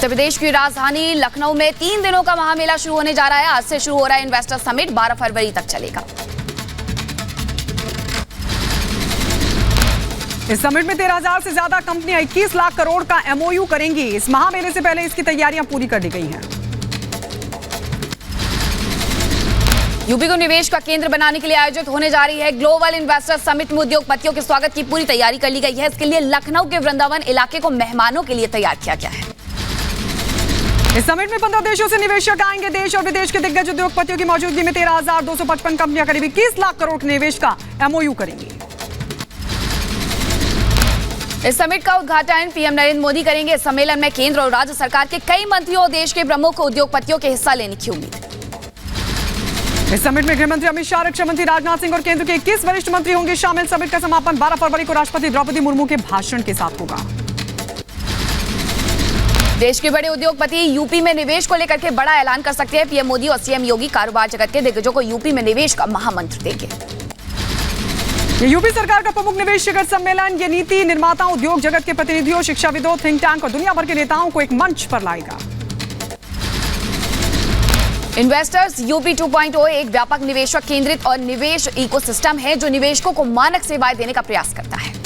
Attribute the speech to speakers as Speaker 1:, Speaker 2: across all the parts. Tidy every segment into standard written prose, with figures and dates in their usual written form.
Speaker 1: उत्तर प्रदेश की राजधानी लखनऊ में 3 दिनों का महामेला शुरू होने जा रहा है। आज से शुरू हो रहा है इन्वेस्टर समिट, 12 फरवरी तक चलेगा।
Speaker 2: इस समिट में 13,000 से ज्यादा कंपनियां 21 लाख करोड़ का एमओयू करेंगी। इस महामेले से पहले इसकी तैयारियां पूरी कर ली गई हैं।
Speaker 1: यूपी को निवेश का केंद्र बनाने के लिए आयोजित होने जा रही है ग्लोबल इन्वेस्टर समिट में उद्योगपतियों के स्वागत की पूरी तैयारी कर ली गई है। इसके लिए लखनऊ के वृंदावन इलाके को मेहमानों के लिए तैयार किया गया है।
Speaker 2: इस समिट में 15 देशों से निवेशक आएंगे। देश और विदेश के दिग्गज उद्योगपतियों की मौजूदगी में 13,255 कंपनियां करीब 21 लाख करोड़ के निवेश का एमओयू करेंगी।
Speaker 1: इस समिट का उद्घाटन पीएम नरेंद्र मोदी करेंगे। इस सम्मेलन में केंद्र और राज्य सरकार के कई मंत्रियों और देश के प्रमुख उद्योगपतियों के हिस्सा लेने की उम्मीद है।
Speaker 2: इस समिट में गृहमंत्री अमित शाह, रक्षा मंत्री राजनाथ सिंह और केंद्र के 21 वरिष्ठ मंत्री होंगे शामिल। समिट का समापन 12 फरवरी को राष्ट्रपति द्रौपदी मुर्मू के भाषण के साथ होगा।
Speaker 1: देश के बड़े उद्योगपति यूपी में निवेश को लेकर के बड़ा ऐलान कर सकते हैं। पीएम मोदी और सीएम योगी कारोबार जगत के दिग्गजों को यूपी में निवेश का महामंत्र देंगे।
Speaker 2: ये यूपी सरकार का प्रमुख निवेश शिखर सम्मेलन ये नीति निर्माताओं, उद्योग जगत के प्रतिनिधियों, शिक्षाविदों, थिंक टैंक और दुनिया भर के नेताओं को एक मंच पर लाएगा।
Speaker 1: इन्वेस्टर्स यूपी 2.0 एक व्यापक निवेशक केंद्रित और निवेश इकोसिस्टम है जो निवेशकों को मानक सेवाएं देने का प्रयास करता है।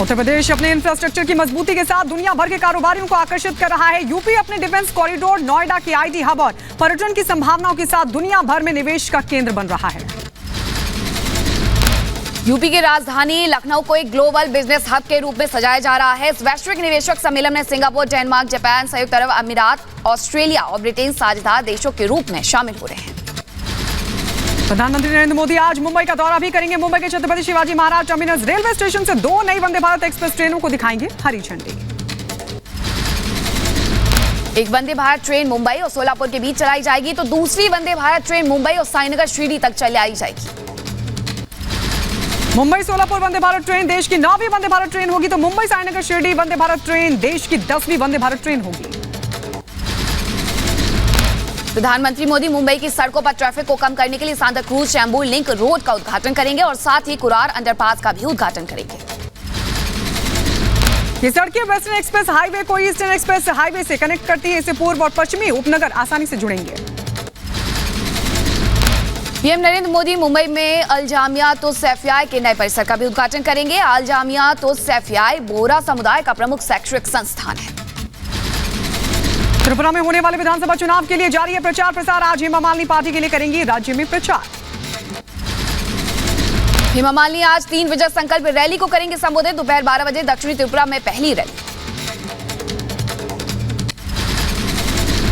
Speaker 2: उत्तर प्रदेश अपने इंफ्रास्ट्रक्चर की मजबूती के साथ दुनिया भर के कारोबारियों को आकर्षित कर रहा है। यूपी अपने डिफेंस कॉरिडोर, नोएडा की आईटी हब और पर्यटन की संभावनाओं के साथ दुनिया भर में निवेश का केंद्र बन रहा है।
Speaker 1: यूपी की राजधानी लखनऊ को एक ग्लोबल बिजनेस हब के रूप में सजाया जा रहा है। इस वैश्विक निवेशक सम्मेलन में सिंगापुर, डेनमार्क, जापान, संयुक्त अरब अमीरात, ऑस्ट्रेलिया और ब्रिटेन साझेदार देशों के रूप में शामिल हो रहे हैं।
Speaker 2: प्रधानमंत्री नरेंद्र मोदी आज मुंबई का दौरा भी करेंगे। मुंबई के Chhatrapati Shivaji Maharaj terminus railway station से 2 नई वंदे भारत एक्सप्रेस ट्रेनों को दिखाएंगे हरी झंडी।
Speaker 1: एक वंदे भारत ट्रेन मुंबई और सोलापुर के बीच चलाई जाएगी तो दूसरी वंदे भारत ट्रेन मुंबई और साईनगर शिरडी तक चलाई जाएगी।
Speaker 2: मुंबई सोलापुर वंदे भारत ट्रेन देश की 9वीं वंदे भारत ट्रेन होगी तो मुंबई साईनगर शिरडी वंदे भारत ट्रेन देश की 10वीं वंदे भारत ट्रेन होगी।
Speaker 1: प्रधानमंत्री मोदी मुंबई की सड़कों पर ट्रैफिक को कम करने के लिए Santa cruise Chembur link road का उद्घाटन करेंगे और साथ ही कुरार अंडरपास का भी उद्घाटन करेंगे।
Speaker 2: ये सड़कें वेस्टर्न एक्सप्रेस हाईवे को ईस्टर्न एक्सप्रेस हाईवे से कनेक्ट करती है। इससे पूर्व और पश्चिमी उपनगर आसानी से जुड़ेंगे।
Speaker 1: पीएम नरेंद्र मोदी मुंबई में अल जामिया तो सैफियाई के नए परिसर का भी उद्घाटन करेंगे। अल जामिया तो सैफियाई बोहरा समुदाय का प्रमुख शैक्षणिक संस्थान है।
Speaker 2: त्रिपुरा में होने वाले विधानसभा चुनाव के लिए जारी है प्रचार प्रसार। आज हेमा मालिनी पार्टी के लिए करेंगी राज्य में प्रचार।
Speaker 1: हेमा मालिनी आज 3 विजय संकल्प रैली को करेंगे संबोधित। दोपहर 12 बजे दक्षिणी त्रिपुरा में पहली रैली।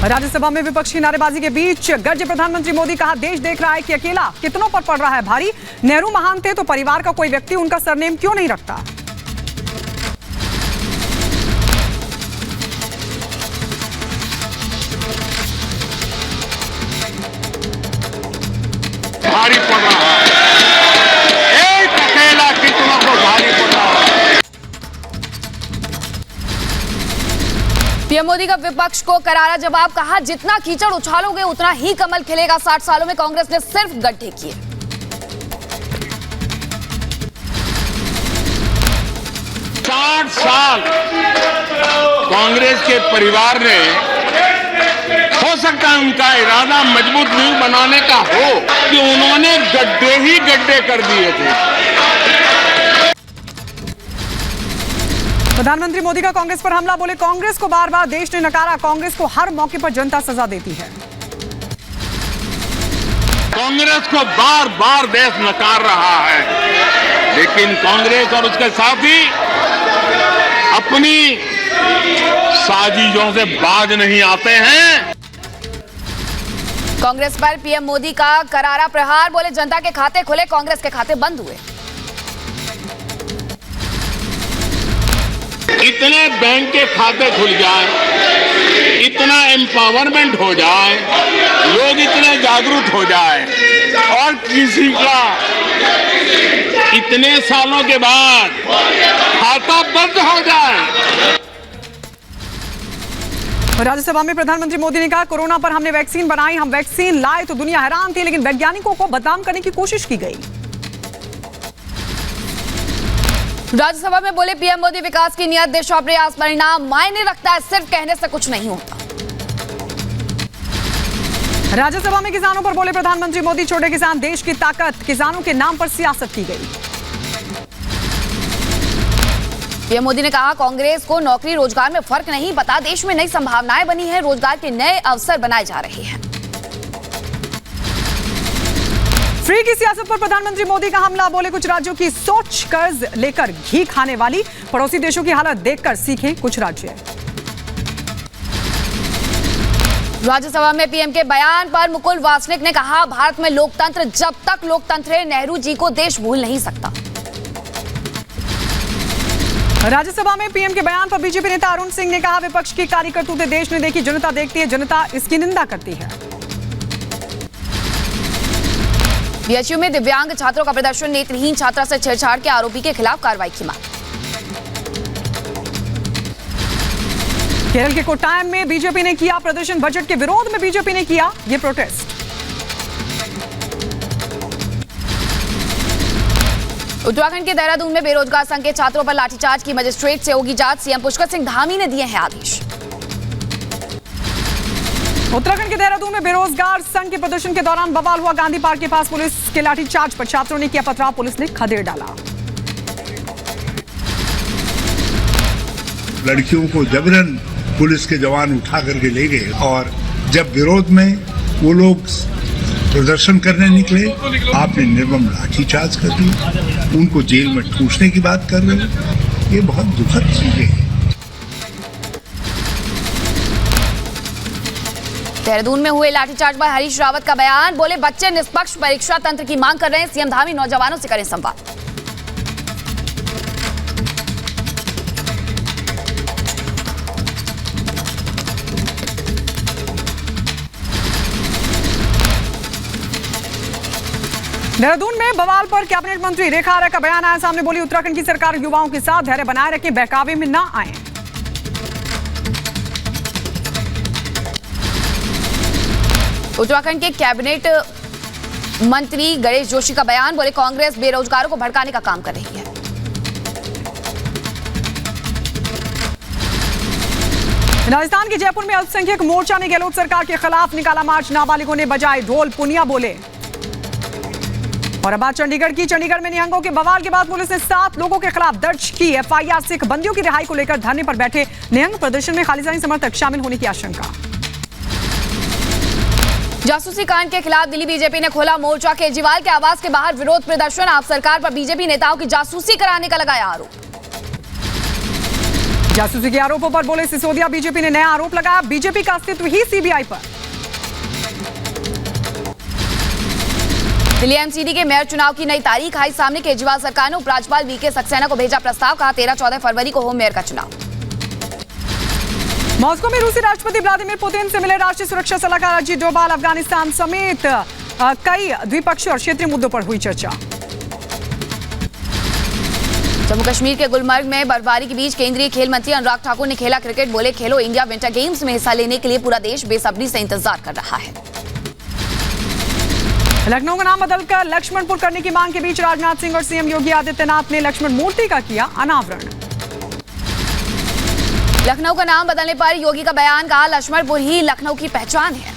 Speaker 2: राज्यसभा में विपक्ष की नारेबाजी के बीच गर्जे प्रधानमंत्री मोदी, कहा देश देख रहा है कि अकेला कितनों पर पड़ रहा है भारी। नेहरू महान थे तो परिवार का कोई व्यक्ति उनका सरनेम क्यों नहीं रखता।
Speaker 3: भारी पड़ रहा है, एक अकेला कितनों को भारी पड़ रहा है।
Speaker 1: पीएम मोदी का विपक्ष को करारा जवाब, कहा जितना कीचड़ उछालोगे उतना ही कमल खिलेगा। 60 सालों में कांग्रेस ने सिर्फ गड्ढे किए।
Speaker 3: 60 साल कांग्रेस के परिवार ने, हो सकता है उनका इरादा मजबूत नींव बनाने का हो कि उन्होंने गड्ढे ही गड्ढे कर दिए थे।
Speaker 2: प्रधानमंत्री मोदी का कांग्रेस पर हमला, बोले कांग्रेस को बार बार देश ने नकारा। कांग्रेस को हर मौके पर जनता सजा देती है।
Speaker 3: कांग्रेस को बार बार देश नकार रहा है, लेकिन कांग्रेस और उसके साथी अपनी साजिशों से बाज नहीं आते हैं।
Speaker 1: कांग्रेस पर पीएम मोदी का करारा प्रहार, बोले जनता के खाते खुले, कांग्रेस के खाते बंद हुए।
Speaker 3: इतने बैंक के खाते खुल जाए, इतना एम्पावरमेंट हो जाए, लोग इतने जागरूक हो जाए और किसी का इतने सालों के बाद खाता बंद हो जाए।
Speaker 2: राज्यसभा में प्रधानमंत्री मोदी ने कहा कोरोना पर हमने वैक्सीन बनाई, हम वैक्सीन लाए तो दुनिया हैरान थी, लेकिन वैज्ञानिकों को बदनाम करने की कोशिश की गई।
Speaker 1: राज्यसभा में बोले पीएम मोदी, विकास की नियत, देश और प्रयास, परिणाम मायने रखता है, सिर्फ कहने से कुछ नहीं होता।
Speaker 2: राज्यसभा में किसानों पर बोले प्रधानमंत्री मोदी, छोटे किसान देश की ताकत, किसानों के नाम पर सियासत की गई।
Speaker 1: पीएम मोदी ने कहा, कांग्रेस को नौकरी रोजगार में फर्क नहीं पता, देश में नई संभावनाएं बनी हैं, रोजगार के नए अवसर बनाए जा रहे हैं।
Speaker 2: फ्री की सियासत पर प्रधानमंत्री मोदी का हमला, बोले कुछ राज्यों की सोच कर्ज लेकर घी खाने वाली, पड़ोसी देशों की हालत देखकर सीखें कुछ राज्य।
Speaker 1: राज्यसभा में पीएम के बयान पर मुकुल वासनिक ने कहा, भारत में लोकतंत्र जब तक लोकतंत्र है, नेहरू जी को देश भूल नहीं सकता।
Speaker 2: राज्यसभा में पीएम के बयान पर बीजेपी नेता अरुण सिंह ने कहा, विपक्ष की कार्य करतूतें देश ने देखी, जनता देखती है, जनता इसकी निंदा करती है।
Speaker 1: बीएचयू में दिव्यांग छात्रों का प्रदर्शन, नेत्रहीन छात्रा से छेड़छाड़ के आरोपी के खिलाफ कार्रवाई की मांग।
Speaker 2: केरल के कोट्टायम में बीजेपी ने किया प्रदर्शन, बजट के विरोध में बीजेपी ने किया ये प्रोटेस्ट।
Speaker 1: उत्तराखंड के देहरादून में बेरोजगार संघ के छात्रों पर लाठीचार्ज की मजिस्ट्रेट से होगी जांच, सीएम पुष्कर सिंह धामी ने दिए हैं आदेश।
Speaker 2: उत्तराखंड के देहरादून में बेरोजगार संघ के प्रदर्शन के दौरान बवाल हुआ, गांधी पार्क के पास पुलिस के लाठीचार्ज पर छात्रों ने किया पथराव, पुलिस ने खदेड़ डाला।
Speaker 4: लड़कियों को जबरन पुलिस के जवान उठा करके ले गए और जब विरोध में वो लोग प्रदर्शन करने निकले, आपने निर्मम लाठीचार्ज कर दी, उनको जेल में ठूसने की बात कर रहे हो। ये बहुत दुखद चीजें हैं।
Speaker 1: देहरादून में हुए लाठीचार्ज पर हरीश रावत का बयान, बोले बच्चे निष्पक्ष परीक्षा तंत्र की मांग कर रहे हैं, सीएम धामी नौजवानों से करें संवाद।
Speaker 2: देहरादून में बवाल पर कैबिनेट मंत्री रेखा आर्या का बयान आया सामने, बोली उत्तराखंड की सरकार युवाओं के साथ धैर्य बनाए रखें, बहकावे में ना आए।
Speaker 1: उत्तराखंड के कैबिनेट मंत्री गणेश जोशी का बयान, बोले कांग्रेस बेरोजगारों को भड़काने का काम कर रही है।
Speaker 2: राजस्थान के जयपुर में अल्पसंख्यक मोर्चा ने गहलोत सरकार के खिलाफ निकाला मार्च, नाबालिगों ने बजाए ढोल, पुनिया बोले। और अब बात चंडीगढ़ की, चंडीगढ़ में निहंगों के बवाल के बाद पुलिस ने 7 लोगों के खिलाफ दर्ज की एफआईआर, सिख बंदियों की रिहाई को लेकर धरने पर बैठे निहंग, प्रदर्शन में खालिस्तानी समर्थक शामिल होने की आशंका।
Speaker 1: जासूसी कांड के खिलाफ दिल्ली बीजेपी ने खोला मोर्चा, केजरीवाल के आवास के बाहर विरोध प्रदर्शन, आप सरकार पर बीजेपी नेताओं की जासूसी कराने का लगाया आरोप।
Speaker 2: जासूसी के आरोपों पर बोले सिसोदिया, बीजेपी ने नया आरोप लगाया, बीजेपी का अस्तित्व ही सीबीआई पर।
Speaker 1: दिल्ली एमसीडी के मेयर चुनाव की नई तारीख आई सामने, केजरीवाल सरकार ने उपराज्यपाल वीके सक्सेना को भेजा प्रस्ताव, कहा 13-14 फरवरी को हो मेयर का चुनाव।
Speaker 2: मॉस्को में रूसी राष्ट्रपति व्लादिमीर पुतिन से मिले राष्ट्रीय सुरक्षा सलाहकार अजीत डोभाल, अफगानिस्तान समेत कई द्विपक्षीय और क्षेत्रीय मुद्दों पर हुई चर्चा।
Speaker 1: जम्मू कश्मीर के गुलमर्ग में बर्फबारी के बीच केंद्रीय खेल मंत्री अनुराग ठाकुर ने खेला क्रिकेट, बोले खेलो इंडिया विंटर गेम्स में हिस्सा लेने के लिए पूरा देश बेसब्री से इंतजार कर रहा है।
Speaker 2: लखनऊ का नाम बदलकर लक्ष्मणपुर करने की मांग के बीच राजनाथ सिंह और सीएम योगी आदित्यनाथ ने लक्ष्मण मूर्ति का किया अनावरण।
Speaker 1: लखनऊ का नाम बदलने पर योगी का बयान, कहा लक्ष्मणपुर ही लखनऊ की पहचान है।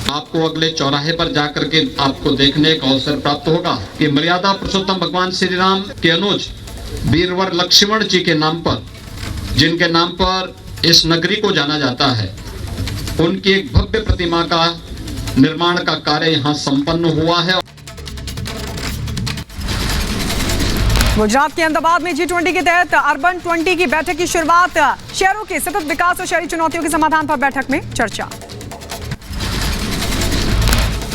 Speaker 5: आपको अगले चौराहे पर जाकर के आपको देखने का अवसर प्राप्त होगा कि मर्यादा पुरुषोत्तम भगवान श्री राम के अनुज वीरवर लक्ष्मण जी के नाम पर, जिनके नाम पर इस नगरी को जाना जाता है, उनकी एक भव्य प्रतिमा का निर्माण का कार्य यहाँ संपन्न हुआ है।
Speaker 2: गुजरात के अहमदाबाद में G20 के तहत अर्बन 20 की बैठक की शुरुआत, शहरों के सतत विकास और शहरी चुनौतियों के समाधान पर बैठक में चर्चा।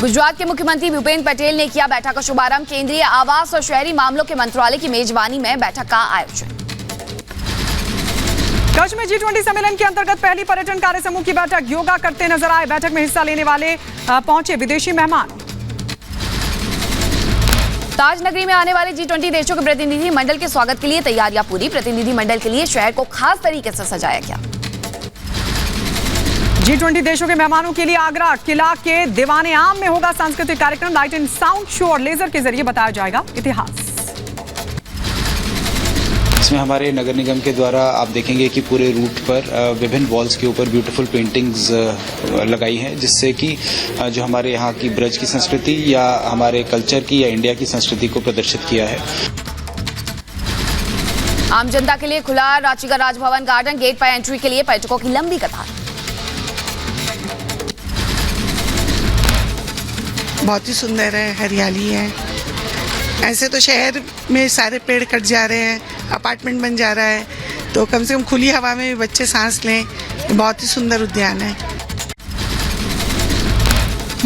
Speaker 1: गुजरात के मुख्यमंत्री भूपेंद्र पटेल ने किया बैठक का शुभारंभ, केंद्रीय आवास और शहरी मामलों के मंत्रालय की मेजबानी में बैठक का आयोजन।
Speaker 2: कच्छ में G20 सम्मेलन के अंतर्गत पहली पर्यटन कार्य समूह की बैठक, योगा करते नजर आए, बैठक में हिस्सा लेने वाले पहुंचे विदेशी मेहमान।
Speaker 1: ताज नगरी में आने वाले G20 देशों के प्रतिनिधि मंडल के स्वागत के लिए तैयारियां पूरी, प्रतिनिधि मंडल के लिए शहर को खास तरीके से सजाया गया।
Speaker 2: G20 देशों के मेहमानों के लिए आगरा किला के दीवाने आम में होगा सांस्कृतिक कार्यक्रम। लाइट एंड साउंड शो और लेजर के जरिए बताया जाएगा इतिहास।
Speaker 6: इसमें हमारे नगर निगम के द्वारा आप देखेंगे कि पूरे रूट पर विभिन्न वॉल्स के ऊपर ब्यूटीफुल पेंटिंग्स लगाई हैं, जिससे कि जो हमारे यहाँ की ब्रज की संस्कृति या हमारे कल्चर की या इंडिया की संस्कृति को प्रदर्शित किया है।
Speaker 1: आम जनता के लिए खुला रांची का राजभवन गार्डन। गेट पर एंट्री के लिए पर्यटकों की लंबी कतार।
Speaker 7: बहुत ही सुंदर है, हरियाली है। ऐसे तो शहर में सारे पेड़ कट जा रहे हैं, अपार्टमेंट बन जा रहा है, तो कम से कम खुली हवा में भी बच्चे सांस लें। बहुत ही सुंदर उद्यान है।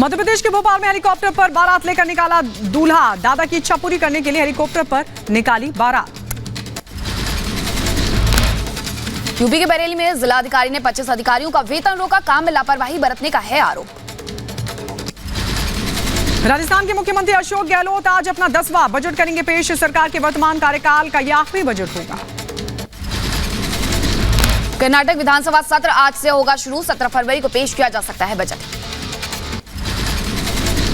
Speaker 2: मध्य प्रदेश के भोपाल में हेलीकॉप्टर पर बारात लेकर निकाला दूल्हा। दादा की इच्छा पूरी करने के लिए हेलीकॉप्टर पर निकाली बारात।
Speaker 1: यूपी के बरेली में जिलाधिकारी ने 25 अधिकारियों का वेतन रोका। काम में लापरवाही बरतने का है आरोप।
Speaker 2: राजस्थान के मुख्यमंत्री अशोक गहलोत आज अपना 10वां बजट करेंगे पेश। सरकार के वर्तमान कार्यकाल का यह आखिरी बजट होगा।
Speaker 1: कर्नाटक विधानसभा सत्र आज से होगा शुरू। 17 फरवरी को पेश किया जा सकता है बजट।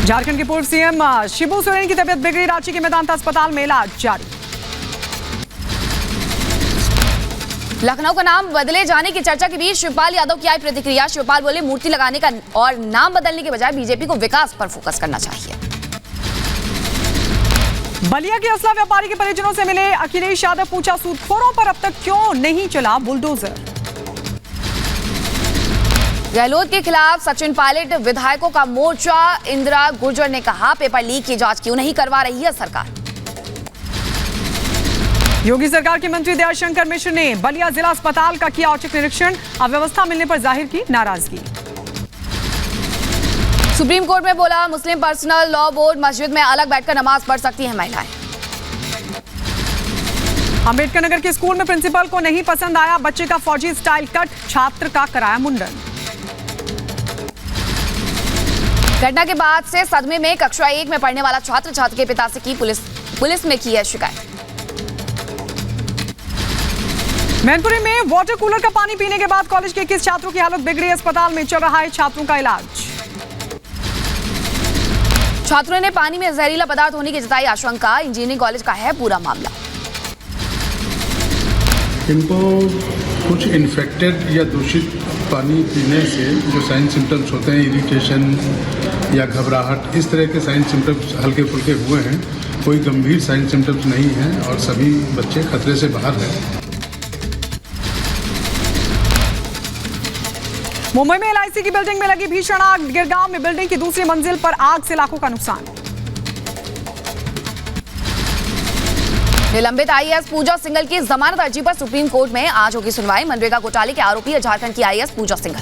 Speaker 2: झारखंड के पूर्व सीएम शिबू सोरेन की तबीयत बिगड़ी। रांची के मेदांता अस्पताल में इलाज जारी।
Speaker 1: लखनऊ का नाम बदले जाने की चर्चा के बीच शिवपाल यादव की आई प्रतिक्रिया। शिवपाल बोले मूर्ति लगाने का और नाम बदलने के बजाय बीजेपी को विकास पर फोकस करना चाहिए।
Speaker 2: बलिया के असला व्यापारी के परिजनों से मिले अखिलेश यादव। पूछा सूदखोरों पर अब तक क्यों नहीं चला बुलडोजर।
Speaker 1: गहलोत के खिलाफ सचिन पायलट विधायकों का मोर्चा। इंदिरा गुर्जर ने कहा पेपर लीक की जांच क्यों नहीं करवा रही है सरकार।
Speaker 2: योगी सरकार के मंत्री दयाशंकर मिश्र ने बलिया जिला अस्पताल का किया औचक निरीक्षण। अव्यवस्था मिलने पर जाहिर की नाराजगी।
Speaker 1: सुप्रीम कोर्ट में बोला मुस्लिम पर्सनल लॉ बोर्ड मस्जिद में अलग बैठकर नमाज पढ़ सकती हैं महिलाएं।
Speaker 2: अंबेडकर नगर के स्कूल में प्रिंसिपल को नहीं पसंद आया बच्चे का फौजी स्टाइल कट। छात्र का कराया मुंडन। घटना के बाद से सदमे में कक्षा 1 में पढ़ने वाला छात्र के पिता से की पुलिस में की है शिकायत। मैनपुरी में वाटर कूलर का पानी पीने के बाद कॉलेज के 21 छात्रों की हालत बिगड़ी। अस्पताल में चल रहा है छात्रों का इलाज। छात्रों ने पानी में जहरीला पदार्थ होने की जताई आशंका। इंजीनियरिंग कॉलेज का है पूरा मामला।
Speaker 8: इनको कुछ इन्फेक्टेड या दूषित पानी पीने से जो साइन सिम्टम्स होते हैं, इरिटेशन या घबराहट, इस तरह के साइन सिम्टम्स हल्के फुल्के हुए हैं। कोई गंभीर साइन सिम्टम्स नहीं है और सभी बच्चे खतरे से बाहर हैं।
Speaker 2: मुंबई में एलआईसी की बिल्डिंग में लगी भीषण आग। गिरगांव में बिल्डिंग की दूसरी मंजिल पर आग से लाखों का नुकसान। निलंबित आईएएस पूजा सिंघल की जमानत अर्जी पर सुप्रीम कोर्ट में आज होगी सुनवाई। मनरेगा घोटाले के आरोपी है झारखंड की आईएएस पूजा सिंघल।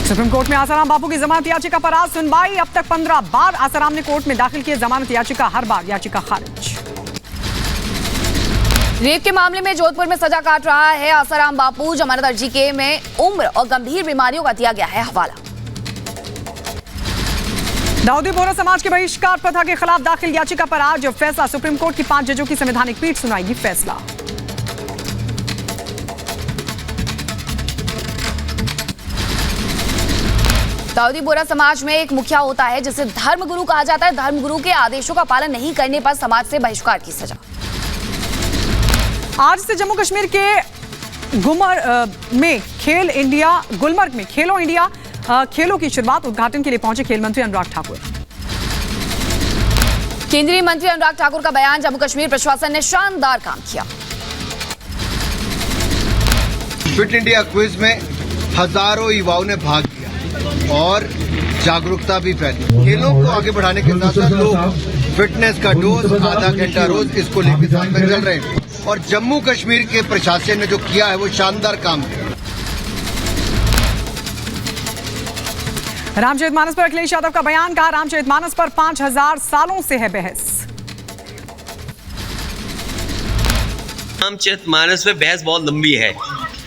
Speaker 2: सुप्रीम कोर्ट में आसाराम बापू की जमानत याचिका पर आज सुनवाई। अब तक 15 बार आसाराम ने कोर्ट में दाखिल की जमानत याचिका, हर बार याचिका खारिज। रेप के मामले में जोधपुर में सजा काट रहा है आसाराम बापू। जमानत अर्जी के में उम्र और गंभीर बीमारियों का दिया गया है हवाला। दाऊदी बोहरा समाज के बहिष्कार प्रथा के खिलाफ दाखिल याचिका पर आज फैसला। सुप्रीम कोर्ट की 5 जजों की संवैधानिक पीठ सुनाएगी फैसला। दाऊदी बोहरा समाज में एक मुखिया होता है जिसे धर्मगुरु कहा जाता है। धर्मगुरु के आदेशों का पालन नहीं करने पर समाज से बहिष्कार की सजा। आज से जम्मू कश्मीर के गुलमर्ग में खेलो इंडिया खेलों की शुरुआत। उद्घाटन के लिए पहुंचे खेल मंत्री अनुराग ठाकुर। केंद्रीय मंत्री अनुराग ठाकुर का बयान। जम्मू कश्मीर प्रशासन ने शानदार काम किया।
Speaker 9: फिट इंडिया क्विज में हजारों युवाओं ने भाग लिया और जागरूकता भी फैली। खेलों को आगे बढ़ाने के साथ साथ लोग फिटनेस का डोज आधा घंटा रोज इसको लेकर साथ में चल रहे हैं और जम्मू कश्मीर के प्रशासन ने जो किया है वो शानदार काम किया।
Speaker 2: रामचरितमानस पर अखिलेश यादव का बयान। कहा रामचरितमानस पर 5000 सालों से है बहस।
Speaker 10: रामचरितमानस पे बहस बहुत लंबी है।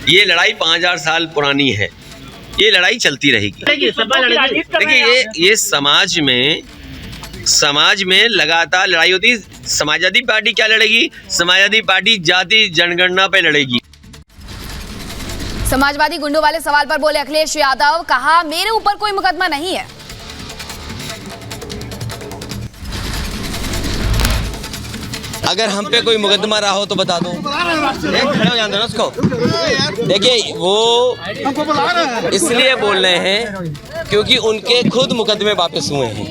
Speaker 10: ये लड़ाई 5000 साल पुरानी है। ये लड़ाई चलती रहेगी। देखिए ये समाज में लगातार लड़ाई होती है। समाजवादी पार्टी क्या लड़ेगी? समाजवादी पार्टी जाति जनगणना पे लड़ेगी।
Speaker 1: समाजवादी गुंडों वाले सवाल पर बोले अखिलेश यादव, कहा मेरे ऊपर कोई मुकदमा नहीं है।
Speaker 10: अगर हम पे कोई मुकदमा रहा हो तो बता दो। खड़े हो जाते ना उसको। देखिए वो इसलिए बोल रहे हैं क्योंकि उनके खुद मुकदमे वापस हुए हैं।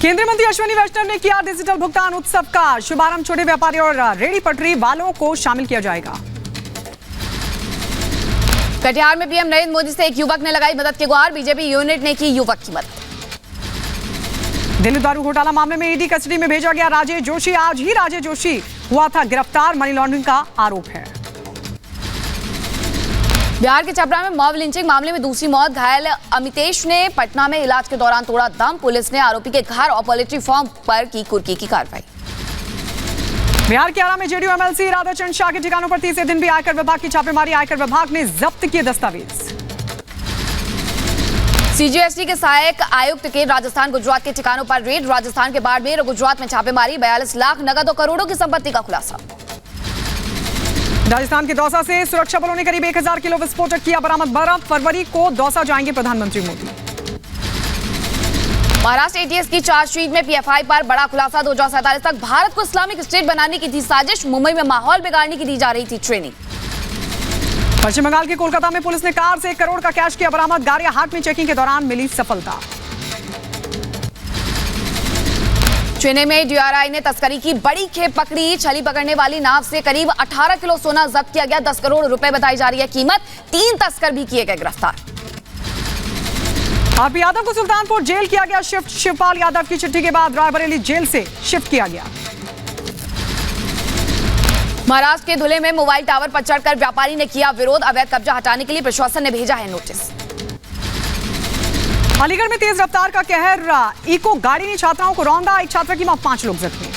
Speaker 2: केंद्रीय मंत्री अश्विनी वैष्णव ने किया डिजिटल भुगतान उत्सव का शुभारंभ। छोटे व्यापारी और रेहड़ी पटरी वालों को शामिल किया जाएगा।
Speaker 1: कटिहार में पीएम नरेंद्र मोदी से एक युवक ने लगाई मदद की गुहार। बीजेपी यूनिट ने की युवक की मदद।
Speaker 2: दिल्ली दारू घोटाला मामले में ईडी कस्टडी में भेजा गया राजेश जोशी। आज ही राजेश जोशी हुआ था गिरफ्तार। मनी लॉन्ड्रिंग का आरोप है।
Speaker 1: बिहार के छपरा में मॉब लिंचिंग मामले में दूसरी मौत। घायल अमितेश ने पटना में इलाज के दौरान तोड़ा दम। पुलिस ने आरोपी के घर और पोल्ट्री फार्म पर की कुर्की की कार्रवाई।
Speaker 2: बिहार के आरा में जेडीयू एमएलसी राधाचंद शाह के ठिकानों पर तीसरे दिन भी आयकर विभाग की छापेमारी। आयकर विभाग ने जब्त किए दस्तावेज।
Speaker 1: सीजीएसटी के सहायक आयुक्त के राजस्थान गुजरात के ठिकानों पर रेड। राजस्थान के बाड़मेर और गुजरात में छापेमारी। 42 लाख नगद और करोड़ों की संपत्ति का खुलासा।
Speaker 2: राजस्थान के दौसा से सुरक्षा बलों ने करीब 1000 किलो विस्फोटक किया बरामद। 12 फरवरी को दौसा जाएंगे प्रधानमंत्री मोदी।
Speaker 1: महाराष्ट्र एटीएस की चार्जशीट में पीएफआई पर बड़ा खुलासा। 2047 तक भारत को इस्लामिक स्टेट बनाने की थी साजिश। मुंबई में माहौल बिगाड़ने की दी जा रही थी ट्रेनिंग।
Speaker 2: पश्चिम बंगाल के कोलकाता में पुलिस ने कार से 1 करोड़ का कैश किया बरामद। गाड़िया हाट में चेकिंग के दौरान मिली सफलता। चेन्नई में डीआरआई ने तस्करी की बड़ी खेप पकड़ी। छली पकड़ने वाली नाव से करीब 18 किलो सोना जब्त किया गया। 10 करोड़ रुपए बताई जा रही है कीमत। 3 तस्कर भी किए गए गिरफ्तार। आरपी यादव को सुल्तानपुर जेल किया गया शिफ्ट। शिवपाल यादव की चिट्ठी के बाद रायबरेली जेल से शिफ्ट किया गया। महाराष्ट्र के धुले में मोबाइल टावर पर चढ़कर व्यापारी ने किया विरोध। अवैध कब्जा हटाने के लिए प्रशासन ने भेजा है नोटिस। अलीगढ़ में तेज रफ्तार का कहर। इको गाड़ी ने छात्राओं को रौंदा। एक छात्रा की मौत, 5 लोग जख्मी।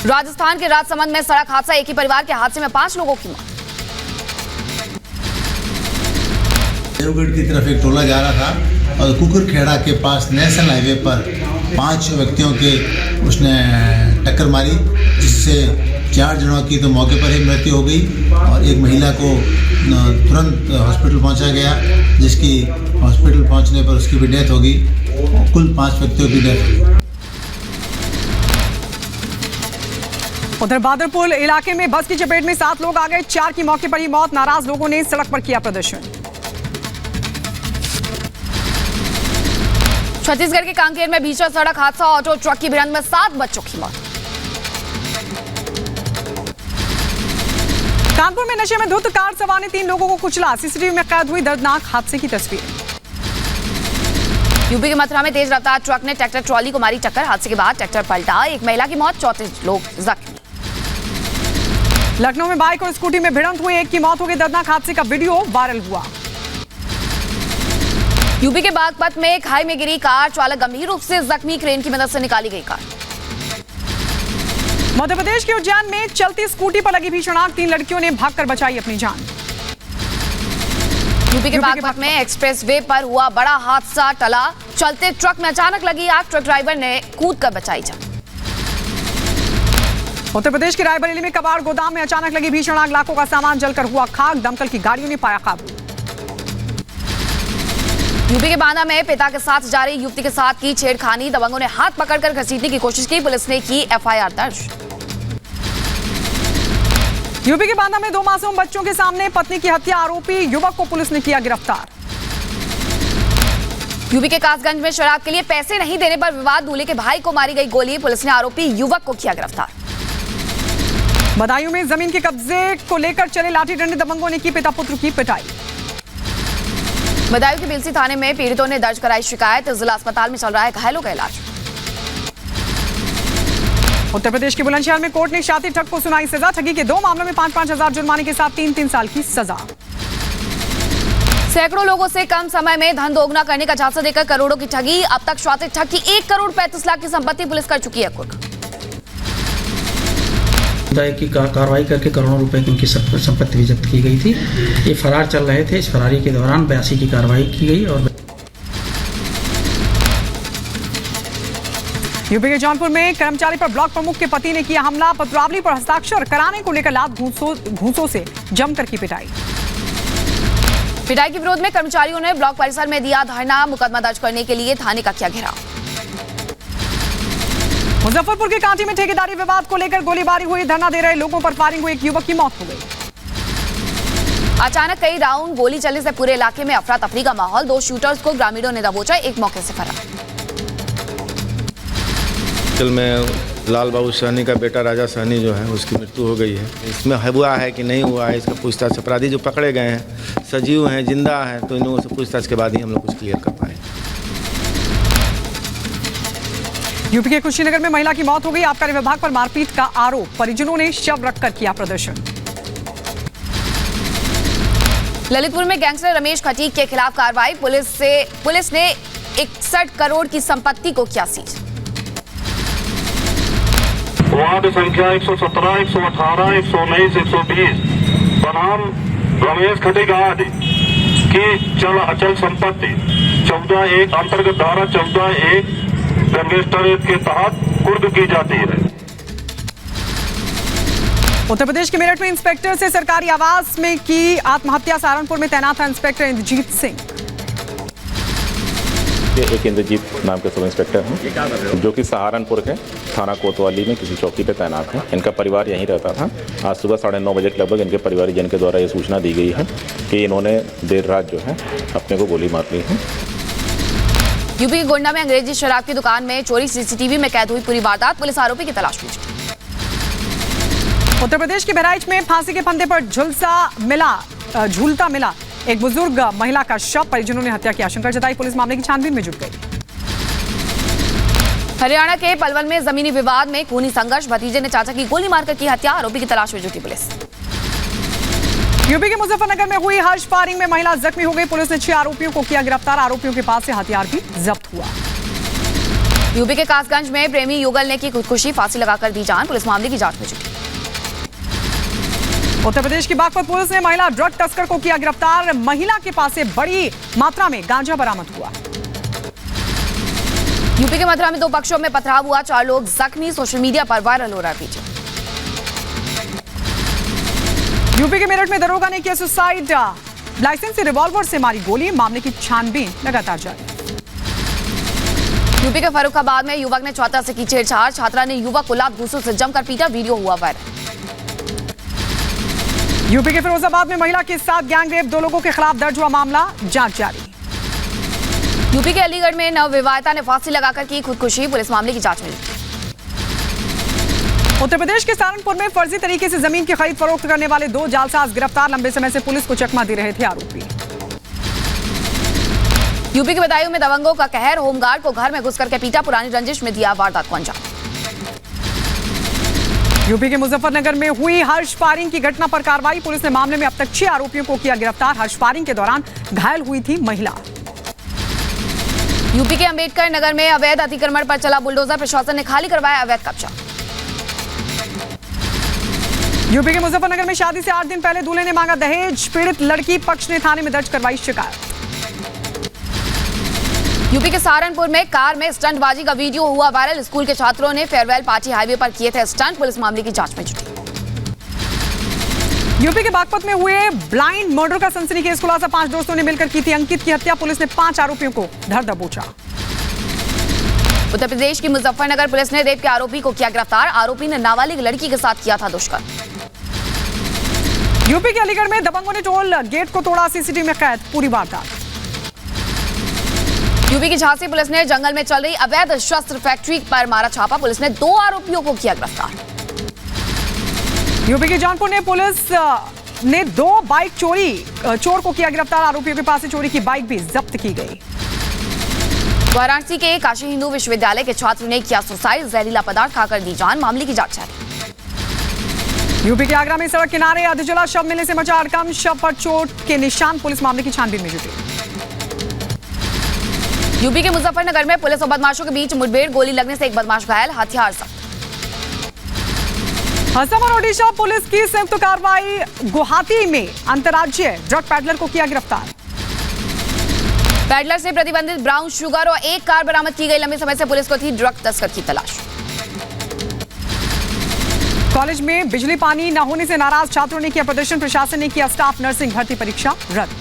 Speaker 2: राजस्थान के राजसमंद में सड़क हादसा। एक ही परिवार के हादसे में 5 लोगों की मौत।
Speaker 11: देवगढ़ की तरफ एक टोला जा रहा था और कुकुरखेड़ा के पास नेशनल हाईवे पर 5 व्यक्तियों के उसने टक्कर मारी, जिससे 4 जनों की तो मौके पर ही मृत्यु हो गई और एक महिला को तुरंत हॉस्पिटल पहुंचा गया, जिसकी हॉस्पिटल पहुंचने पर उसकी भी डेथ हो गई। कुल 5 व्यक्तियों की डेथ हो गई।
Speaker 2: उधर बादरपुर इलाके में बस की चपेट में 7 लोग आ गए। 4 की मौके पर ही मौत। नाराज लोगों ने सड़क पर किया प्रदर्शन। छत्तीसगढ़ के कांकेर में भीषण सड़क हादसा। ऑटो ट्रक की भिड़ंत में 7 बच्चों की मौत। कानपुर में नशे में धुत कार सवार ने 3 लोगों को कुचला। सीसीटीवी में कैद हुई दर्दनाक हादसे की तस्वीर। यूपी के मथुरा में तेज रफ्तार ट्रक ने ट्रैक्टर ट्रॉली को मारी टक्कर। हादसे के बाद ट्रैक्टर पलटा। एक महिला की मौत, 34 लोग जख्मी। लखनऊ में बाइक और स्कूटी में भिड़ंत हुई। एक की मौत हो गई। दर्दनाक हादसे का वीडियो वायरल हुआ। यूपी के बागपत में खाई में गिरी कार। चालक गंभीर रूप से जख्मी। क्रेन की मदद से निकाली गई कार। मध्य प्रदेश के उज्जैन में चलती स्कूटी पर लगी भीषण आग। 3 लड़कियों ने भागकर बचाई अपनी जान। यूपी के बागपत में एक्सप्रेस वे पर हुआ बड़ा हादसा टला। चलते ट्रक में अचानक लगी आग। ट्रक ड्राइवर ने कूदकर बचाई जान। उत्तर प्रदेश के रायबरेली में कबाड़ गोदाम में अचानक लगी भीषण आग। लाखों का सामान जलकर हुआ खाक। दमकल की गाड़ियों ने पाया काबू। यूपी के बांदा में पिता के साथ जा रही युवती के साथ की छेड़खानी। दबंगों ने हाथ पकड़कर घसीटने की कोशिश की। पुलिस ने की एफआईआर दर्ज। यूपी के बांदा में 2 मासूम बच्चों के सामने पत्नी की हत्या। आरोपी युवक को पुलिस ने किया गिरफ्तार। यूपी के कासगंज में शराब के लिए पैसे नहीं देने पर विवाद। दूल्हे के भाई को मारी गई गोली। पुलिस ने आरोपी युवक को किया गिरफ्तार। बदायूं में जमीन के कब्जे को लेकर चले लाठी डंडे। दबंगों ने की पिता पुत्र की पिटाई। बदायूं के बिलसी थाने में पीड़ितों ने दर्ज कराई शिकायत। जिला अस्पताल में चल रहा है घायलों का इलाज। उत्तर प्रदेश के बुलंदशहर में कोर्ट ने शातिर ठग को सुनाई सजा। ठगी के 2 मामलों में 5-5 हजार जुर्माने के साथ 3-3 साल की सजा। सैकड़ों लोगों से कम समय में धन दोगुना करने का झांसा देकर करोड़ों की ठगी। अब तक शातिर ठग की 1 करोड़ 35 लाख की संपत्ति पुलिस कर चुकी है कुर्क।
Speaker 12: की कार्रवाई करके करोड़ों रुपए की उनकी संपत्ति भी जब्त की गई थी। ये फरार चल रहे थे। इस फरारी के दौरान 82 की कार्रवाई की गई। और
Speaker 2: यूपी के जौनपुर में कर्मचारी पर ब्लॉक प्रमुख के पति ने किया हमला। पत्रावली पर हस्ताक्षर कराने को लेकर लात घूंसों से जमकर की पिटाई
Speaker 1: के विरोध में कर्मचारियों ने ब्लॉक परिसर में दिया धरना। मुकदमा दर्ज करने के लिए थाने का किया घेराव।
Speaker 2: मुजफ्फरपुर के कांटी में ठेकेदारी विवाद को लेकर गोलीबारी हुई। धरना दे रहे लोगों पर फायरिंग हुई। एक युवक की मौत हो गई।
Speaker 1: अचानक कई राउंड गोली चलने से पूरे इलाके में अफरा तफरी का माहौल। 2 शूटर्स को ग्रामीणों ने दबोचा, एक मौके से फरार।
Speaker 13: कल में लाल बाबू सहनी का बेटा राजा सहनी जो है उसकी मृत्यु हो गई है। इसमें हुआ है कि नहीं हुआ है इसका पूछताछ, अपराधी जो पकड़े गए हैं सजीव हैं जिंदा हैं, तो इन लोगों से पूछताछ के बाद ही हम लोग कुछ क्लियर कर पाए।
Speaker 2: यूपी के कुशीनगर में महिला की मौत हो गई। आबकारी विभाग पर मारपीट का आरोप। परिजनों ने शव रखकर किया प्रदर्शन।
Speaker 1: ललितपुर में गैंगस्टर रमेश खटीक के खिलाफ कार्रवाई। पुलिस ने 61 करोड़ की संपत्ति को किया सीज।
Speaker 14: वार्ड संख्या 117, 118, 119, 120 बनाम रमेश खटीक आदि की चल अचल संपत्ति 14(1) अंतर्गत धारा 14(1) गैंगस्टर के तहत कुर्क की जाती है।
Speaker 2: उत्तर प्रदेश के मेरठ में इंस्पेक्टर से सरकारी आवास में की आत्महत्या। सहारनपुर में तैनात था इंस्पेक्टर इंद्रजीत सिंह।
Speaker 15: एक इंद्रजीत नाम के सब इंस्पेक्टर हैं जो कि सहारनपुर के थाना कोतवाली में किसी चौकी पे तैनात हैं। इनका परिवार यहीं रहता था। आज सुबह 9:30 बजे के लगभग इनके परिवारजन के द्वारा ये सूचना दी गई है कि इन्होंने देर रात जो है अपने को गोली मार ली है।
Speaker 1: यूपी के गोंडा में अंग्रेजी शराब की दुकान में चोरी। सीसीटीवी में कैद हुई पूरी वारदात। पुलिस आरोपी की तलाश में।
Speaker 2: उत्तर प्रदेश के बहराइच में फांसी के फंदे पर झूलता मिला एक बुजुर्ग महिला का शव। परिजनों ने हत्या की आशंका जताई। पुलिस मामले की छानबीन में जुट गई।
Speaker 1: हरियाणा के पलवल में जमीनी विवाद में खूनी संघर्ष। भतीजे ने चाचा की गोली मारकर की हत्या। आरोपी की तलाश में जुटी पुलिस।
Speaker 2: यूपी के मुजफ्फरनगर में हुई हर्ष फायरिंग में महिला जख्मी हो गई। पुलिस ने 6 आरोपियों को किया गिरफ्तार। आरोपियों के पास से हथियार भी जब्त हुआ।
Speaker 1: यूपी के कासगंज में प्रेमी युगल ने की खुदकुशी। फांसी लगाकर दी जान। पुलिस मामले की जांच में जुटी।
Speaker 2: उत्तर प्रदेश की बागपत पुलिस ने महिला ड्रग तस्कर को किया गिरफ्तार। महिला के पास से बड़ी मात्रा में गांजा बरामद हुआ।
Speaker 1: यूपी के मथुरा में 2 पक्षों में पथराव हुआ। 4 लोग जख्मी। सोशल मीडिया पर वायरल हो रहा है वीडियो। यूपी के मेरठ में दरोगा ने किया सुसाइड। लाइसेंसी रिवॉल्वर से मारी गोली। मामले की छानबीन लगातार जारी। यूपी के फर्रुखाबाद में युवक ने छात्रा से की छेड़छाड़। छात्रा ने युवक को लात घूंसों से जमकर पीटा। वीडियो हुआ वायरल। यूपी के फिरोजाबाद में महिला के साथ गैंगरेप। 2 लोगों के खिलाफ दर्ज हुआ मामला। जांच जारी। यूपी के अलीगढ़ में नवविवाहिता ने फांसी लगाकर की खुदकुशी। पुलिस मामले की जांच में जुटी। उत्तर प्रदेश के सहारनपुर में फर्जी तरीके से जमीन की खरीद फरोख्त करने वाले 2 जालसाज गिरफ्तार। लंबे समय से पुलिस को चकमा दे रहे थे आरोपी। यूपी के बदायूं में दबंगों का कहर। होमगार्ड को घर में घुस करके पीटा। पुरानी रंजिश में दिया वारदात को अंजाम। यूपी के मुजफ्फरनगर में हुई हर्ष फायरिंग की घटना पर कार्रवाई। पुलिस ने मामले में अब तक 6 आरोपियों को किया गिरफ्तार। हर्ष फायरिंग के दौरान घायल हुई थी महिला। यूपी के अंबेडकर नगर में अवैध अतिक्रमण पर चला बुलडोजर। प्रशासन ने खाली करवाया अवैध कब्जा। यूपी के मुजफ्फरनगर में शादी से 8 दिन पहले दूल्हे ने मांगा दहेज। पीड़ित लड़की पक्ष ने थाने में दर्ज करवाई शिकायत। यूपी के सहारनपुर में कार में स्टंटबाजी का वीडियो हुआ वायरल। स्कूल के छात्रों ने फेयरवेल पार्टी हाईवे पर किए थे स्टंट। पुलिस मामले की जांच में जुटी। यूपी के बागपत में हुए ब्लाइंड मर्डर का सनसनीखेज खुलासा। 5 दोस्तों ने मिलकर की थी अंकित की हत्या। पुलिस ने 5 आरोपियों को धर दबोचा। उत्तर प्रदेश की मुजफ्फरनगर पुलिस ने रेप के आरोपी को किया गिरफ्तार। आरोपी ने नाबालिग लड़की के साथ किया था दुष्कर्म। यूपी के अलीगढ़ में दबंगों ने टोल गेट को तोड़ा। सीसीटीवी में कैद पूरी वारदात। यूपी की झांसी पुलिस ने जंगल में चल रही अवैध शस्त्र फैक्ट्री पर मारा छापा। पुलिस ने 2 आरोपियों को किया गिरफ्तार। यूपी के जौनपुर ने पुलिस ने 2 बाइक चोर को किया गिरफ्तार। आरोपियों के पास से चोरी की बाइक भी जब्त की गई। वाराणसी के काशी हिंदू विश्वविद्यालय के छात्र ने किया सुसाइड। जहरीला पदार्थ खाकर दी जान। मामले की जांच जारी। यूपी के आगरा में सड़क किनारे अधजला शव मिलने से मचा हड़कंप। शव पर चोट के निशान। पुलिस मामले की छानबीन में जुटी। यूपी के मुजफ्फरनगर में पुलिस और बदमाशों के बीच मुठभेड़। गोली लगने से एक बदमाश घायल। हथियार जब्त। असम और ओडिशा पुलिस की संयुक्त कार्रवाई। गुवाहाटी में अंतर्राज्यीय ड्रग पैडलर को किया गिरफ्तार। पैडलर से प्रतिबंधित ब्राउन शुगर और एक कार बरामद की गई। लंबे समय से पुलिस को थी ड्रग तस्कर की तलाश।
Speaker 2: कॉलेज में बिजली पानी न होने से नाराज छात्रों ने किया प्रदर्शन। प्रशासन ने किया स्टाफ नर्सिंग भर्ती परीक्षा रद्द।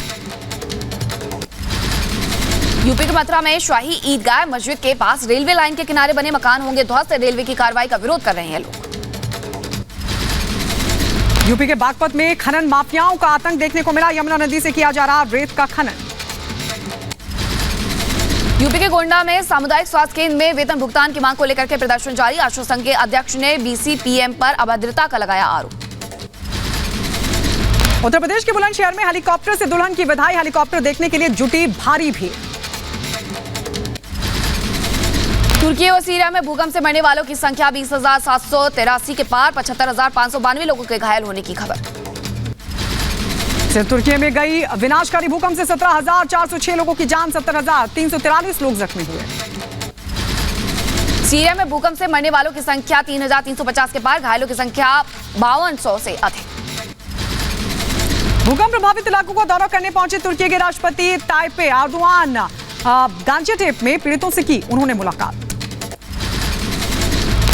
Speaker 1: यूपी के मथुरा में शाही ईदगाह मस्जिद के पास रेलवे लाइन के किनारे बने मकान होंगे ध्वस्त। रेलवे की कार्रवाई का विरोध कर रहे हैं लोग।
Speaker 2: यूपी के बागपत में खनन माफियाओं का आतंक देखने को मिला। यमुना नदी से किया जा रहा रेत का खनन।
Speaker 1: यूपी के गोंडा में सामुदायिक स्वास्थ्य केंद्र में वेतन भुगतान की मांग को लेकर के प्रदर्शन जारी। आश्रय संघ के अध्यक्ष ने बीसीपीएम पर अभद्रता का लगाया आरोप।
Speaker 2: उत्तर प्रदेश के बुलंदशहर में हेलीकॉप्टर से दुल्हन की विदाई। हेलीकॉप्टर देखने के लिए जुटी भारी भीड़।
Speaker 1: तुर्की और सीरिया में भूकंप से मरने वालों की संख्या 20,783 के पार। 75,592 लोगों के घायल होने की खबर।
Speaker 2: सिर्फ तुर्की में गई विनाशकारी भूकंप से 17,406 लोगों की जान, 70,343 लोग जख्मी हुए।
Speaker 1: सीरिया में भूकंप से मरने वालों की संख्या 3,350 के पार। घायलों की संख्या 5200 से अधिक।
Speaker 2: भूकंप प्रभावित इलाकों का दौरा करने पहुंचे तुर्की के राष्ट्रपति ताइप एर्दोआन। गांजियाटेप में पीड़ितों से की उन्होंने मुलाकात।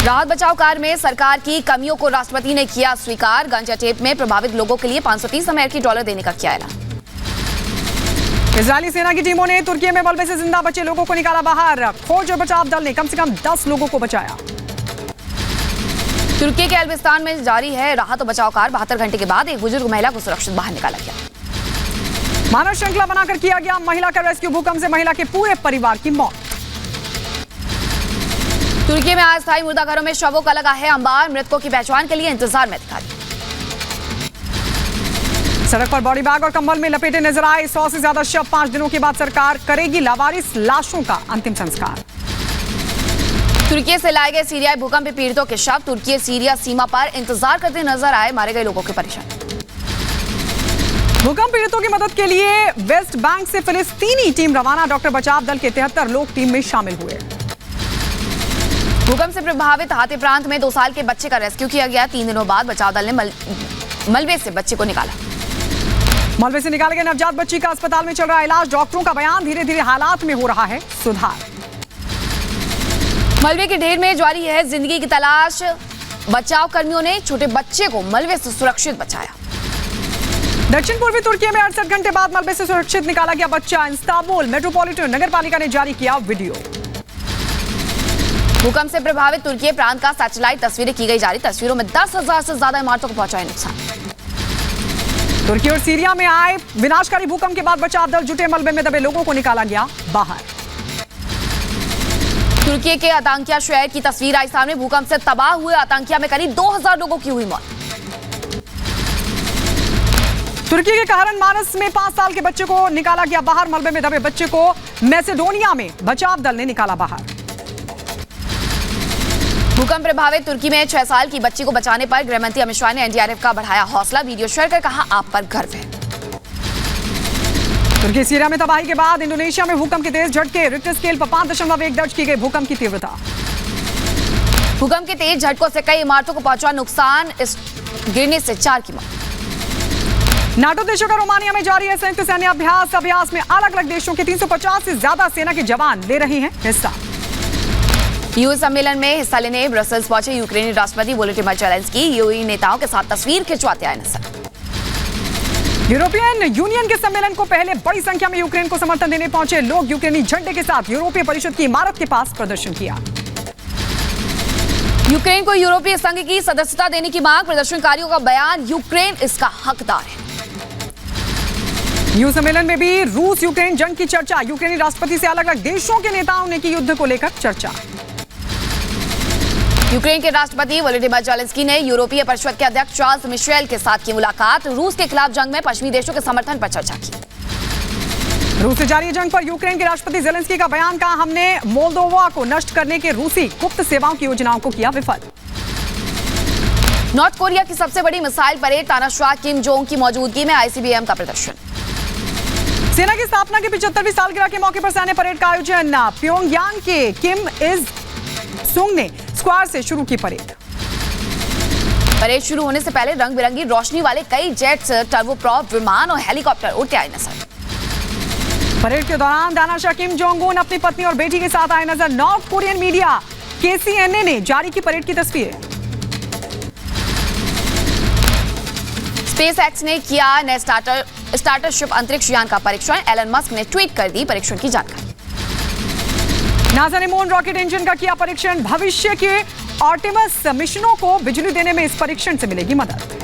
Speaker 1: राहत बचाव कार्य में सरकार की कमियों को राष्ट्रपति ने किया स्वीकार। गांजियाटेप में प्रभावित लोगों के लिए $530 देने का किया ऐलान।
Speaker 2: इजरायली सेना की टीमों ने तुर्की में मलबे से जिंदा बचे लोगों को निकाला बाहर। खोज और बचाव दल ने कम से कम 10 लोगों को बचाया।
Speaker 1: तुर्की के एल्बिस्तान में जारी है राहत और बचाव कार्य। 72 घंटे के बाद एक बुजुर्ग महिला को सुरक्षित बाहर निकाला गया।
Speaker 2: मानव श्रृंखला बनाकर किया गया महिला का रेस्क्यू। भूकंप से महिला के पूरे परिवार की मौत।
Speaker 1: तुर्की में अस्थायी मुर्दाघरों में शवों का लगा है अंबार। मृतकों की पहचान के लिए इंतजार में अधिकारी।
Speaker 2: सड़क पर बॉडी बैग और कंबल में लपेटे नजर आए 100 से ज्यादा शव। 5 दिनों के बाद सरकार करेगी लावारिस लाशों का अंतिम संस्कार।
Speaker 1: तुर्की से लाए गए सीरियाई भूकंप पीड़ितों के शव तुर्की सीरिया सीमा पर इंतजार करते नजर आए। मारे गए लोगों के परिजन।
Speaker 2: भूकंप पीड़ितों की मदद के लिए वेस्ट बैंक से फिलिस्तीनी टीम रवाना। डॉक्टर बचाव दल के 73 लोग टीम में शामिल हुए।
Speaker 1: भूकंप से प्रभावित हाथी प्रांत में 2 साल के बच्चे का रेस्क्यू किया गया। 3 दिनों बाद बचाव दल ने मलबे से बच्चे को निकाला।
Speaker 2: मलबे से निकाले गए नवजात बच्ची का अस्पताल में चल रहा इलाज। डॉक्टरों का बयान धीरे धीरे हालात में हो रहा है सुधार।
Speaker 1: मलबे के ढेर में जारी है जिंदगी की तलाश। बचाव कर्मियों ने छोटे बच्चे को मलबे से सुरक्षित बचाया।
Speaker 2: दक्षिण पूर्वी तुर्की में 68 घंटे बाद मलबे से सुरक्षित निकाला गया बच्चा। इस्तांबुल मेट्रोपॉलिटन नगरपालिका ने जारी किया वीडियो।
Speaker 1: भूकंप से प्रभावित तुर्की प्रांत का सैटेलाइट तस्वीरें की गई जारी। तस्वीरों में 10,000 से ज्यादा इमारतों को पहुंचा है नुकसान।
Speaker 2: तुर्की और सीरिया में आए विनाशकारी भूकंप के बाद बचाव दल जुटे। मलबे में दबे लोगों को निकाला गया बाहर।
Speaker 1: तुर्की के आतंकिया शहर की तस्वीर आई सामने। भूकंप से तबाह हुए आतंकिया में करीब 2,000 लोगों की हुई मौत।
Speaker 2: तुर्की के कहरन मानस में 5 साल के बच्चे को निकाला गया बाहर। मलबे में दबे बच्चे को मैसेडोनिया में बचाव दल ने निकाला बाहर।
Speaker 1: भूकंप प्रभावित तुर्की में 6 साल की बच्ची को बचाने पर गृहमंत्री अमित शाह ने एनडीआरएफ का बढ़ाया हौसला। वीडियो शेयर कर कहा आप पर गर्व है।
Speaker 2: तुर्की सीरिया में तबाही के बाद इंडोनेशिया में भूकंप के तेज झटके। रिक्टर स्केल पर 5.1 दर्ज की गई भूकंप की तीव्रता।
Speaker 1: भूकंप के तेज झटकों से कई इमारतों को पहुंचा नुकसान। इस गिरने से 4 की मौत।
Speaker 2: नाटो देशों का रोमानिया में जारी है संयुक्त सैन्य अभ्यास। अभ्यास में अलग अलग देशों के 350 से ज्यादा सेना के जवान ले रहे हैं हिस्सा।
Speaker 1: यूएन सम्मेलन में हिस्सा लेने ब्रसेल्स पहुंचे यूक्रेनी राष्ट्रपति वोलोडिमिर ज़ेलेंस्की। यूएई नेताओं के साथ तस्वीर खिंचवाते आए नजर।
Speaker 2: यूरोपियन यूनियन के सम्मेलन को पहले बड़ी संख्या में यूक्रेन को समर्थन देने पहुंचे लोग। यूक्रेनी झंडे के साथ यूरोपीय परिषद की इमारत के पास प्रदर्शन किया।
Speaker 1: यूक्रेन को यूरोपीय संघ की सदस्यता देने की मांग। प्रदर्शनकारियों का बयान यूक्रेन इसका हकदार है।
Speaker 2: यू सम्मेलन में भी रूस यूक्रेन जंग की चर्चा। यूक्रेनी राष्ट्रपति से अलग अलग देशों के नेताओं ने की युद्ध को लेकर चर्चा।
Speaker 1: यूक्रेन के राष्ट्रपति वोलोडिमिर ज़ेलेंस्की ने यूरोपीय परिषद के अध्यक्ष चार्ल्स मिशेल के साथ की मुलाकात। रूस के खिलाफ जंग में पश्चिमी देशों के समर्थन पर चर्चा की।
Speaker 2: रूस से जारी जंग पर यूक्रेन के राष्ट्रपति ज़ेलेंस्की का बयान। कहा हमने मोल्दोवा को नष्ट करने के रूसी गुप्त सेवाओं की योजनाओं को किया विफल।
Speaker 1: नॉर्थ कोरिया की सबसे बड़ी मिसाइल परेड। तानाशाह किम जोंग की मौजूदगी में आईसीबीएम का प्रदर्शन।
Speaker 2: सेना की स्थापना की 75वीं सालगिरह के मौके पर सैन्य परेड का आयोजन। प्योंगयांग के किम इज सुंग ने स्क्वायर से शुरू की परेड।
Speaker 1: परेड शुरू होने से पहले रंग बिरंगी रोशनी वाले कई जेट्स, टर्बोप्रॉप विमान और हेलीकॉप्टर उड़ते आए नजर।
Speaker 2: परेड के दौरान दानाशाह किम जोंग उन अपनी पत्नी और बेटी के साथ आए नजर। नॉर्थ कोरियन मीडिया KCNA ने जारी की परेड की तस्वीरें।
Speaker 1: स्पेसएक्स ने किया नए स्टार्टरशिप अंतरिक्ष यान का परीक्षण। एलन मस्क ने ट्वीट कर दी परीक्षण की जानकारी।
Speaker 2: नासा ने मून रॉकेट इंजन का किया परीक्षण। भविष्य के आर्टेमिस मिशनों को बिजली देने में इस परीक्षण से मिलेगी मदद।